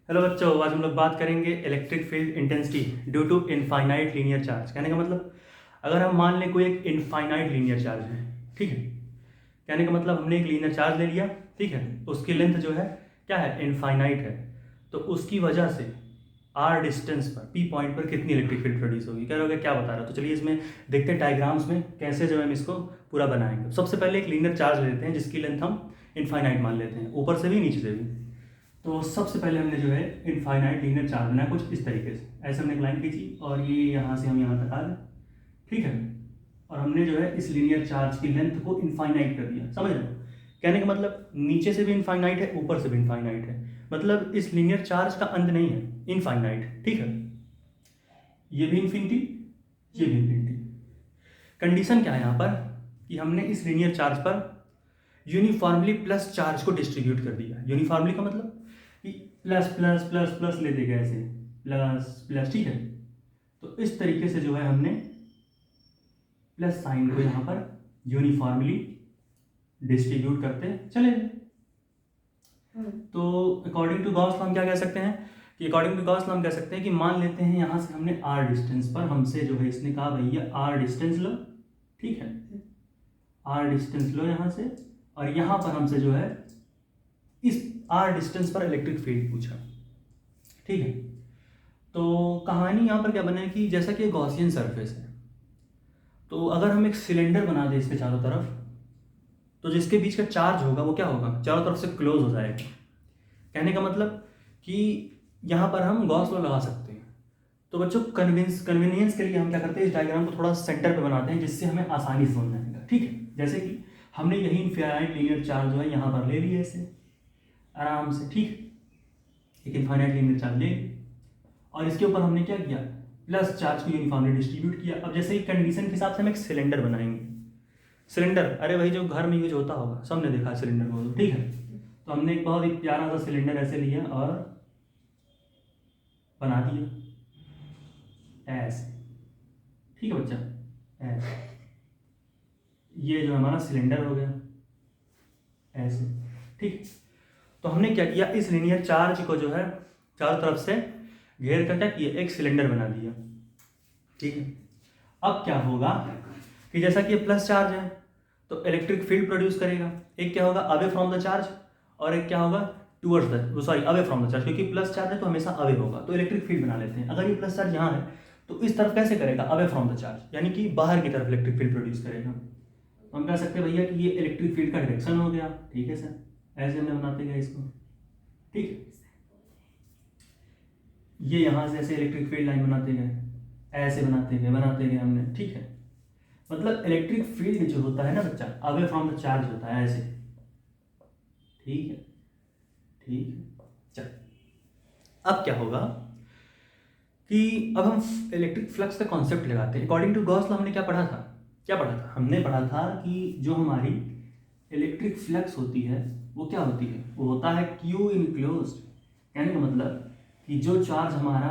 Hello बच्चों, आज हम लोग बात करेंगे electric field intensity due to infinite linear charge. कहने का मतलब अगर हम मान लें कोई एक इनफाइनाइट लीनियर चार्ज है, ठीक है। कहने का मतलब हमने एक लीनियर चार्ज ले लिया, ठीक है। उसकी लेंथ जो है क्या है, इनफाइनाइट है। तो उसकी वजह से आर डिस्टेंस पर पी पॉइंट पर कितनी इलेक्ट्रिक फील्ड प्रोड्यूस होगी, कह रहे हो क्या बता रहा है। तो चलिए इसमें देखते हैं डायग्राम्स में कैसे जो है हम इसको पूरा बनाएंगे। सबसे पहले एक लीनियर चार्ज लेते हैं जिसकी लेंथ हम इनफाइनाइट मान लेते हैं, ऊपर से भी नीचे से भी। तो सबसे पहले हमने जो है इनफाइनाइट लीनियर चार्ज बनाया कुछ इस तरीके से। ऐसे हमने एक लाइन खींची और ये यहाँ से हम यहाँ तक आ गए, ठीक है। और हमने जो है इस लीनियर चार्ज की लेंथ को इनफाइनाइट कर दिया, समझ रहे हो। कहने का मतलब नीचे से भी इनफाइनाइट है, ऊपर से भी इनफाइनाइट है, मतलब इस लीनियर चार्ज का अंत नहीं है, इनफाइनाइट, ठीक है। ये भी इन्फिनिटी, ये भी इन्फिनिटी। कंडीशन क्या है यहाँ पर कि हमने इस लीनियर चार्ज पर यूनिफॉर्मली प्लस चार्ज को डिस्ट्रीब्यूट कर दिया। यूनिफॉर्मली का मतलब कि प्लस प्लस प्लस प्लस ले देगा, ऐसे प्लस प्लस, ठीक है। तो इस तरीके से जो है हमने प्लस साइन को यहाँ पर यूनिफॉर्मली डिस्ट्रीब्यूट करते चले। तो अकॉर्डिंग टू गॉस लॉ हम क्या कह सकते हैं कि अकॉर्डिंग टू गॉस लॉ हम कह सकते हैं कि मान लेते हैं यहाँ से हमने आर डिस्टेंस पर हमसे जो है इसने कहा भैया आर डिस्टेंस लो, ठीक है। आर डिस्टेंस लो यहाँ से, और यहाँ पर हमसे जो है इस आर डिस्टेंस पर इलेक्ट्रिक फील्ड पूछा, ठीक है। तो कहानी यहाँ पर क्या बना है कि जैसा कि गॉसियन सरफेस है, तो अगर हम एक सिलेंडर बना दें इसके चारों तरफ, तो जिसके बीच का चार्ज होगा वो क्या होगा, चारों तरफ से क्लोज हो जाएगा। कहने का मतलब कि यहाँ पर हम गॉस लॉ लगा सकते हैं। तो बच्चों कन्वीनियंस के लिए हम क्या करते हैं, इस डायग्राम को थोड़ा सेंटर पे बनाते हैं जिससे हमें आसानी से समझ आएगा, ठीक है। जैसे कि हमने यही इनफाइनाइट लीनियर चार्ज जो है यहाँ पर ले लिया ऐसे आराम से, ठीक। एक इनफाइनाइट लीनियर चार्ज ले, और इसके ऊपर हमने क्या किया, प्लस चार्ज को यूनिफॉर्मली डिस्ट्रीब्यूट किया। अब जैसे ही कंडीशन के हिसाब से हम एक सिलेंडर बनाएंगे। सिलेंडर, अरे भाई जो घर में यूज होता होगा, सबने देखा सिलेंडर को, ठीक है। तो हमने एक बहुत ही प्यारा सा सिलेंडर ऐसे लिया और बना दिया ऐसे, ठीक है बच्चा, ऐसे। ये जो हमारा सिलेंडर हो गया ऐसे, ठीक। तो हमने क्या किया, इस लीनियर चार्ज को जो है चारों तरफ से घेर कर क्या किया, एक सिलेंडर बना दिया, ठीक है। अब क्या होगा कि जैसा कि ये प्लस चार्ज है तो इलेक्ट्रिक फील्ड प्रोड्यूस करेगा। एक क्या होगा, अवे फ्रॉम द चार्ज, और एक क्या होगा, towards the, sorry away from the charge, क्योंकि प्लस चार्ज है तो हमेशा अवे होगा। तो इलेक्ट्रिक फील्ड बना लेते हैं। अगर ये प्लस चार्ज यहाँ है तो इस तरफ कैसे करेगा, अवे फ्रॉम द चार्ज, यानी कि बाहर की तरफ इलेक्ट्रिक फील्ड प्रोड्यूस करेगा। तो हम कह सकते हैं भैया कि ये इलेक्ट्रिक फील्ड का डायरेक्शन हो गया, ठीक है सर। ऐसे हमने बनाते गए इसको, ठीक। ये यहाँ से ऐसे इलेक्ट्रिक फील्ड लाइन बनाते गए, ऐसे बनाते गए हमने, ठीक है। मतलब इलेक्ट्रिक फील्ड जो होता है ना बच्चा, अवे फ्रॉम द चार्ज होता है ऐसे, ठीक है, ठीक है। चल अब क्या होगा कि अब हम इलेक्ट्रिक फ्लक्स का कॉन्सेप्ट लगाते हैं। अकॉर्डिंग टू गॉस लॉ हमने क्या पढ़ा था, हमने पढ़ा था कि जो हमारी इलेक्ट्रिक फ्लक्स होती है वो क्या होती है, वो होता है क्यू इनक्लोज्ड। कहने का मतलब कि जो चार्ज हमारा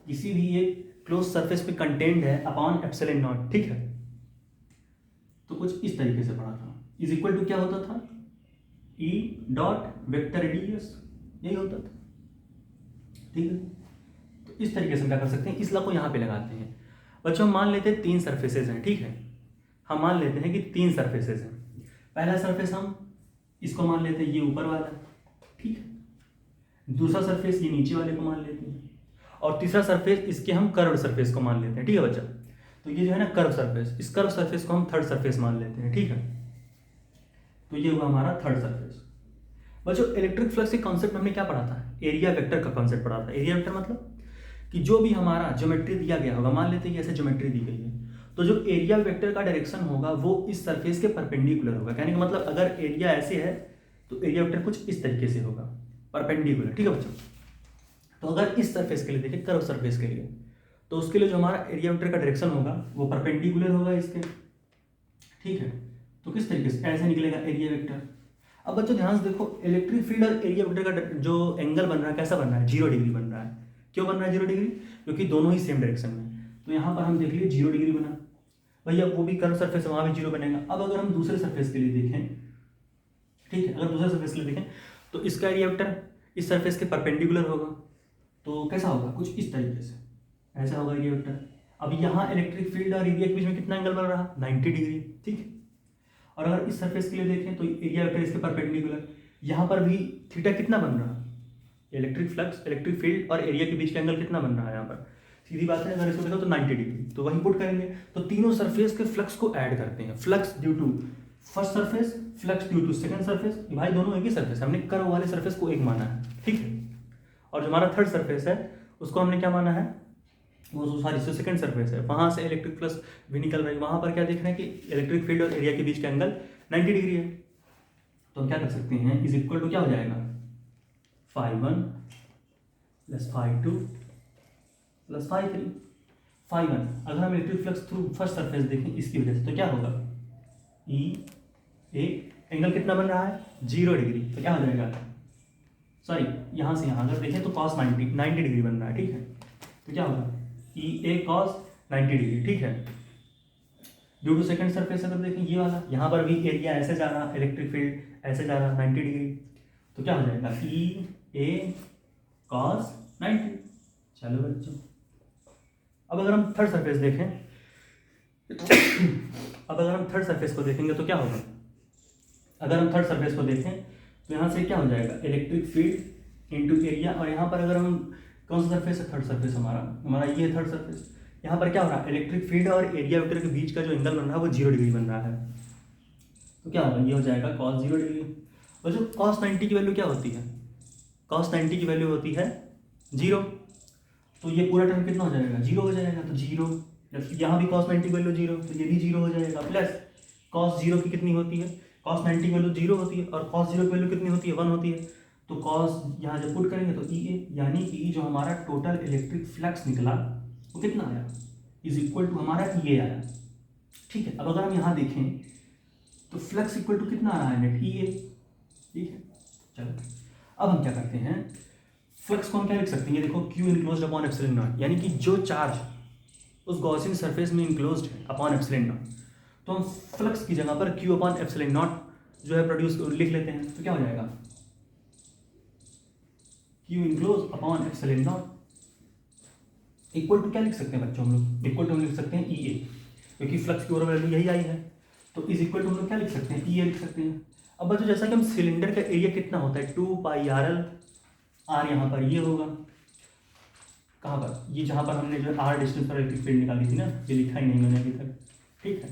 किसी भी एक क्लोज सरफेस पे कंटेंट है अपॉन एप्सिलॉन नॉट, ठीक है। तो कुछ इस तरीके से पढ़ा था, इज इक्वल टू क्या होता था, ई डॉट वेक्टर रेडियस, यही होता था, ठीक है। तो इस तरीके से हम क्या कर सकते हैं, इस लॉ को यहाँ पे लगाते हैं। बच्चों हम मान लेते हैं 3 सरफेसेज हैं, ठीक है। हम मान लेते हैं कि 3 सरफेसेज हैं। पहला सरफेस हम इसको मान लेते हैं, ये ऊपर वाला, ठीक है। दूसरा सरफेस ये नीचे वाले को मान लेते हैं, और तीसरा सरफेस इसके हम कर्व सरफेस को मान लेते हैं, ठीक है बच्चा। तो ये जो है ना कर्व सरफेस, इस कर्व सरफेस को हम थर्ड सरफेस मान लेते हैं, ठीक है। तो ये हुआ हमारा थर्ड सरफेस। बच्चों इलेक्ट्रिक फ्लक्स के कॉन्सेप्ट में हमने क्या पढ़ा था, एरिया वेक्टर का कॉन्सेप्ट पढ़ा था। एरिया वेक्टर मतलब कि जो भी हमारा ज्योमेट्री दिया गया होगा, मान लेते हैं कि ऐसे ज्योमेट्री दी गई है, तो जो एरिया वेक्टर का डायरेक्शन होगा वो इस सरफेस के परपेंडिकुलर होगा। कहने का मतलब अगर एरिया ऐसे है तो एरिया वेक्टर कुछ इस तरीके से होगा, परपेंडिकुलर, ठीक है बच्चों। तो अगर इस सरफेस के लिए देखें, कर्व सरफेस के लिए, तो उसके लिए जो हमारा एरिया वेक्टर का डायरेक्शन होगा वो परपेंडिकुलर होगा इसके, ठीक है। तो किस तरीके से ऐसे निकलेगा एरिया वेक्टर। अब बच्चों ध्यान से देखो, इलेक्ट्रिक फील्ड और एरिया वेक्टर का जो एंगल बन रहा है कैसा बन रहा है, 0 डिग्री बन रहा है। क्यों बन रहा है 0 डिग्री, क्योंकि दोनों ही सेम डायरेक्शन में। तो यहाँ पर हम देख लिए 0 डिग्री बना, भैया वो भी कर्व सरफेस है, वहाँ भी 0 बनेगा। अब अगर हम दूसरे सरफेस के लिए देखें, ठीक है, अगर दूसरे सरफेस के लिए देखें तो इसका एरिया वेक्टर इस सरफेस के परपेंडिकुलर होगा, तो कैसा होगा, कुछ इस तरीके से, ऐसा होगा एरिया वेक्टर। अब यहाँ इलेक्ट्रिक फील्ड और एरिया के बीच में कितना एंगल बन रहा, 90 डिग्री, ठीक है। और अगर इस सरफेस के लिए देखें तो एरिया वेक्टर इसके परपेंडिकुलर, यहाँ पर भी थीटा कितना बन रहा, इलेक्ट्रिक फ्लक्स, इलेक्ट्रिक फील्ड और एरिया के बीच का एंगल कितना बन रहा है यहाँ पर, सीधी बात है, अगर इसको देखो तो 90 डिग्री, तो वही पुट करेंगे। तो तीनों सरफेस के फ्लक्स को ऐड करते हैं, flux due to first surface, flux due to second surface, भाई दोनों एक ही सरफेस, हमने कर्व वाले सरफेस को एक माना है, ठीक है। और जो हमारा थर्ड सरफेस है उसको हमने क्या माना है, वो सॉरी जो सेकंड सरफेस है, वहाँ से इलेक्ट्रिक फ्लक्स भी निकल रही है, वहाँ पर क्या देख रहे हैं कि इलेक्ट्रिक फील्ड और एरिया के बीच का एंगल 90 डिग्री है। तो हम क्या कर सकते हैं, इज इक्वल टू क्या हो जाएगा, φ1 प्लस φ2 प्लस φ3। φ1 अगर हम electric flux through first surface देखें इसकी वजह से तो क्या होगा, ई ए एंगल कितना बन रहा है, 0 डिग्री, तो क्या हो जाएगा, सॉरी यहाँ से यहाँ अगर देखें तो cos 90 डिग्री बन रहा है, ठीक है। तो क्या होगा, ई ए cos 90 डिग्री, ठीक है। ड्यू टू सेकंड सरफेस अगर देखें ये वाला, यहाँ पर भी एरिया ऐसे जा रहा, इलेक्ट्रिक फील्ड ऐसे जा रहा 90 डिग्री, तो क्या हो जाएगा, ई ए cos 90। चलो बच्चों, अब अगर हम थर्ड सरफेस देखें अब अगर हम थर्ड सरफेस को देखेंगे तो क्या होगा, अगर हम थर्ड सरफेस को देखें तो यहाँ से क्या हो जाएगा, इलेक्ट्रिक फील्ड इंटू एरिया, और यहाँ पर अगर हम कौन सा सरफेस है, थर्ड सरफेस हमारा ये है थर्ड सरफेस, यहाँ पर क्या हो रहा है, इलेक्ट्रिक फील्ड और एरिया वेक्टर के बीच का जो एंगल बन रहा है वो 0 डिग्री बन रहा है, तो क्या होगा, ये हो जाएगा cos 0 डिग्री। और जो cos 90 की वैल्यू क्या होती है, cos 90 की वैल्यू होती है 0, तो ये पूरा टर्म कितना हो जाएगा, 0 हो जाएगा, तो 0, यहाँ भी cos 90 की वैल्यू 0, तो ये भी 0 हो जाएगा, प्लस cos 0 की कितनी होती है, cos 90 की वैल्यू 0 होती है, और cos 0 की वैल्यू कितनी होती है, 1 होती है, तो cos यहाँ जब पुट करेंगे तो ई ए, यानी कि जो हमारा टोटल इलेक्ट्रिक फ्लक्स निकला वो कितना आया, इज इक्वल टू हमारा ई ए आया, ठीक है। अब अगर हम यहाँ देखें तो फ्लक्स इक्वल टू कितना आ रहा है, नेट ई ए, ठीक है। चलो अब हम क्या करते हैं, फ्लक्स को हम क्या लिख सकते हैं, ये देखो Q enclosed upon epsilon not, यानी कि जो चार्ज उस गॉसियन सरफेस में इनक्लोज्ड है अपॉन एप्सिलॉन नॉट, तो हम फ्लक्स की जगह पर Q अपॉन एप्सिलॉन नॉट जो है प्रोड्यूस लिख लेते हैं, तो क्या हो जाएगा, Q enclose upon epsilon not equal to क्या लिख सकते हैं बच्चों, हम लोग इक्वल टू लिख सकते हैं ई ए, क्योंकि फ्लक्स की ओर वैल्यू यही आई है, तो इज इक्वल टू हम लोग क्या लिख सकते हैं, ई ए लिख सकते हैं। अब बच्चों जैसा कि हम सिलेंडर का एरिया कितना होता है, 2πrl, आर यहाँ पर ये होगा, कहाँ पर, ये जहाँ पर हमने जो आर डिस्टेंस पर इलेक्ट्रिक फील्ड निकाली थी ना, ये लिखा ही नहीं मैंने अभी तक, ठीक है।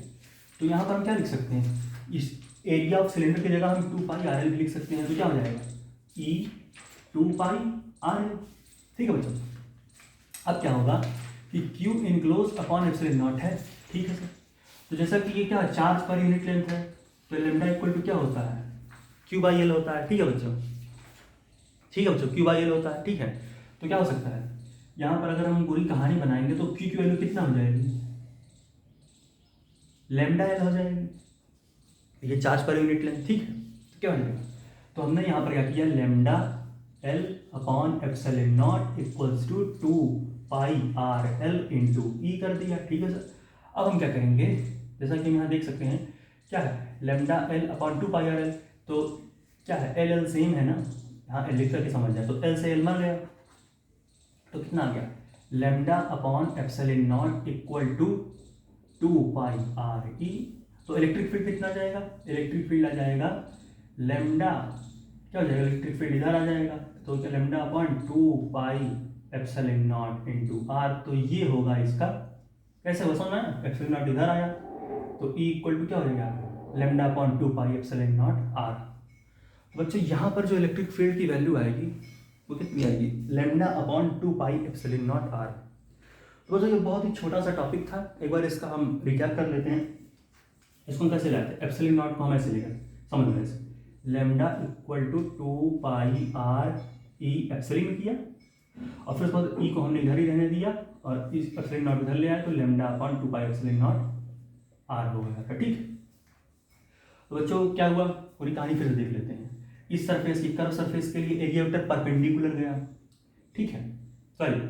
तो यहाँ पर हम क्या लिख सकते हैं, इस एरिया ऑफ सिलेंडर की जगह हम 2πrl भी लिख सकते हैं, तो क्या हो जाएगा, ई 2πrl, ठीक है बच्चों। अब क्या होगा कि Q enclose upon epsilon not है, ठीक है सर। तो जैसा कि ये क्या चार्ज पर यूनिट लेंथ है, तो लेमडा इक्वल टू क्या होता है, Q/L होता है, ठीक है बच्चों, ठीक है बच्चों, Q/L होता है, ठीक है। तो क्या हो सकता है, यहाँ पर अगर हम पूरी कहानी बनाएंगे तो Q की वैल्यू कितना हो जाएगी, लेमडा L हो जाएगी, ये चार्ज पर यूनिट लेंथ, ठीक है। तो क्या हो जाएगा, तो हमने यहाँ पर क्या किया, lambda L upon epsilon not equals to 2πrl into E कर दिया, ठीक है सर। अब हम क्या करेंगे, जैसा कि हम यहाँ देख सकते हैं क्या है, लेमडा L अपॉन 2πrl, तो क्या है, L सेम है ना, यहाँ L लिख करके समझ जाए, तो L से L मर गया, तो कितना आ गया, lambda upon epsilon not equal to 2πre, तो इलेक्ट्रिक फील्ड कितना आ जाएगा, इलेक्ट्रिक फील्ड आ जाएगा लेमडा, क्या हो जाएगा, इलेक्ट्रिक फील्ड इधर आ जाएगा, तो क्या lambda upon 2π epsilon not into R, तो ये होगा इसका, कैसे हो समझना है, एप्सिलॉन नॉट इधर आया, तो ई इक्वल टू क्या हो जाएगा, lambda upon 2π epsilon not R. तो बच्चों यहाँ पर जो इलेक्ट्रिक फील्ड की वैल्यू आएगी वो कितनी आएगी, lambda upon 2π epsilon not R. तो बच्चों ये बहुत ही छोटा सा टॉपिक था, एक बार इसका हम रिकैप कर लेते हैं, इसको कैसे लाते हैं, एप्सिलॉन नॉट को हम ऐसे लेकर समझ लें, ऐसे lambda equal to 2πr E epsilon किया, और फिर उसके बाद ई को हमने इधर ही रहने दिया और इस एप्सिलॉन नॉट इधर ले आया, तो lambda upon 2π epsilon not R हो गया था, ठीक है। तो बच्चों क्या हुआ, पूरी कहानी फिर से देख लेते हैं। इस सरफेस की कर्व सरफेस के लिए एरिया वेक्टर परपेंडिकुलर गया, ठीक है, सॉरी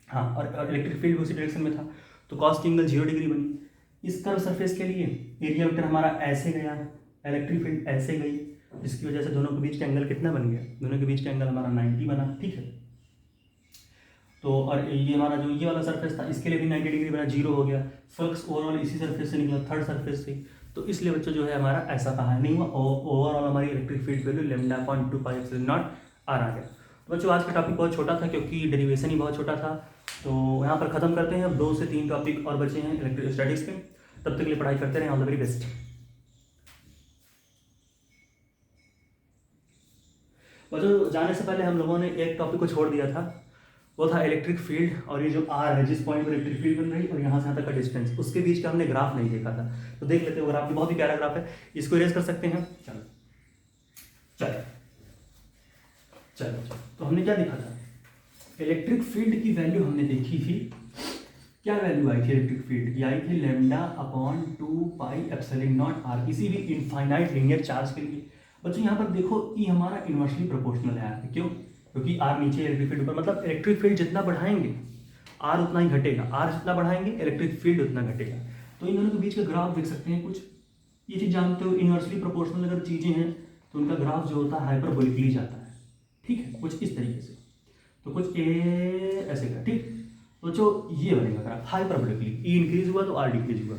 हाँ, और इलेक्ट्रिक फील्ड उसी डायरेक्शन में था, तो कॉस की एंगल 0 डिग्री बनी। इस कर्व सरफेस के लिए एरिया वेक्टर हमारा ऐसे गया, इलेक्ट्रिक फील्ड ऐसे गई, इसकी वजह से दोनों के बीच का एंगल कितना बन गया, दोनों के बीच का एंगल हमारा 90 बना, ठीक है। तो और ये हमारा जो ये वाला सरफेस था इसके लिए भी 90 डिग्री बना, जीरो हो गया। फ्लक्स ओवरऑल इसी सरफेस से निकला, थर्ड सरफेस से। तो इसलिए बच्चों जो है हमारा ऐसा कहा नहीं हुआ, ओवरऑल हमारी electric field value λ.25 not R आ गया। तो बच्चों आज का टॉपिक बहुत छोटा था क्योंकि डेरिवेशन ही बहुत छोटा था। तो यहाँ पर ख़त्म करते हैं, अब 2 से 3 टॉपिक और बचे हैं इलेक्ट्रोस्टैटिक्स पे। तब तक के लिए पढ़ाई करते रहें, ऑल द वेरी बेस्ट। बच्चों जाने से पहले हम लोगों ने एक टॉपिक को छोड़ दिया था, वो था इलेक्ट्रिक फील्ड, और ये जो आर है जिस पॉइंट पर इलेक्ट्रिक फील्ड बन रही और यहाँ से यहाँ तक का डिस्टेंस, उसके बीच का हमने ग्राफ नहीं देखा था। तो देख लेते हो ग्राफ, भी बहुत ही प्यारा ग्राफ है, इसको इरेज कर सकते हैं। चलो चलो चलो, तो हमने क्या देखा था, इलेक्ट्रिक फील्ड की वैल्यू हमने देखी थी। क्या वैल्यू आई थी इलेक्ट्रिक फील्ड की? आई थी λ/2πε0r, किसी भी इनफाइनाइट लीनियर चार्ज के लिए। बच्चों यहाँ पर देखो ई हमारा इनवर्सली प्रोपोर्शनल है, क्यों? क्योंकि आर नीचे इलेक्ट्रिक फील्ड ऊपर, मतलब इलेक्ट्रिक फील्ड जितना बढ़ाएंगे आर उतना ही घटेगा, आर जितना बढ़ाएंगे इलेक्ट्रिक फील्ड उतना घटेगा। तो इन दोनों के बीच का ग्राफ देख सकते हैं, कुछ ये चीज़ जानते हो, इनवर्सली प्रोपोर्शनल अगर चीज़ें हैं तो उनका ग्राफ जो होता है हाइपरबोलिकली जाता है, ठीक है, कुछ इस तरीके से। तो कुछ ए ऐसे का, ठीक। तो जो ये बनेगा ग्राफ हाइपरबोलिकली, ई इंक्रीज हुआ तो आर डिक्रीज हुआ।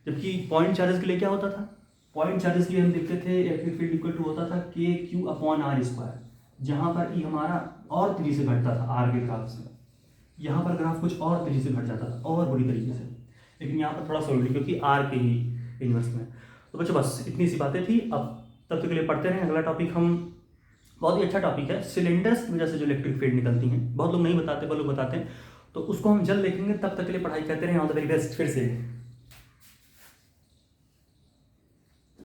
जबकि पॉइंट चार्जेस के लिए क्या होता था, पॉइंट चार्जेस के लिए हम देखते थे इलेक्ट्रिक फील्ड इक्वल टू होता था KQ/r², जहाँ पर ई हमारा और तेजी से घटता था आर के ग्राफ से, यहाँ पर ग्राफ कुछ और तेजी से घट जाता था और बुरी तरीके से, लेकिन यहाँ पर थोड़ा सोल्ड क्योंकि आर के ही इन्वर्स में। तो बच्चों बस इतनी सी बातें थी, अब तब तक के लिए पढ़ते रहें। अगला टॉपिक हम, बहुत ही अच्छा टॉपिक है, सिलेंडर्स की वजह से जो इलेक्ट्रिक फील्ड निकलती हैं, बहुत लोग नहीं बताते, बहुत लोग बताते हैं, तो उसको हम जल्द देखेंगे। तब तक के लिए पढ़ाई करते रहें, ऑल द वेरी बेस्ट। फिर से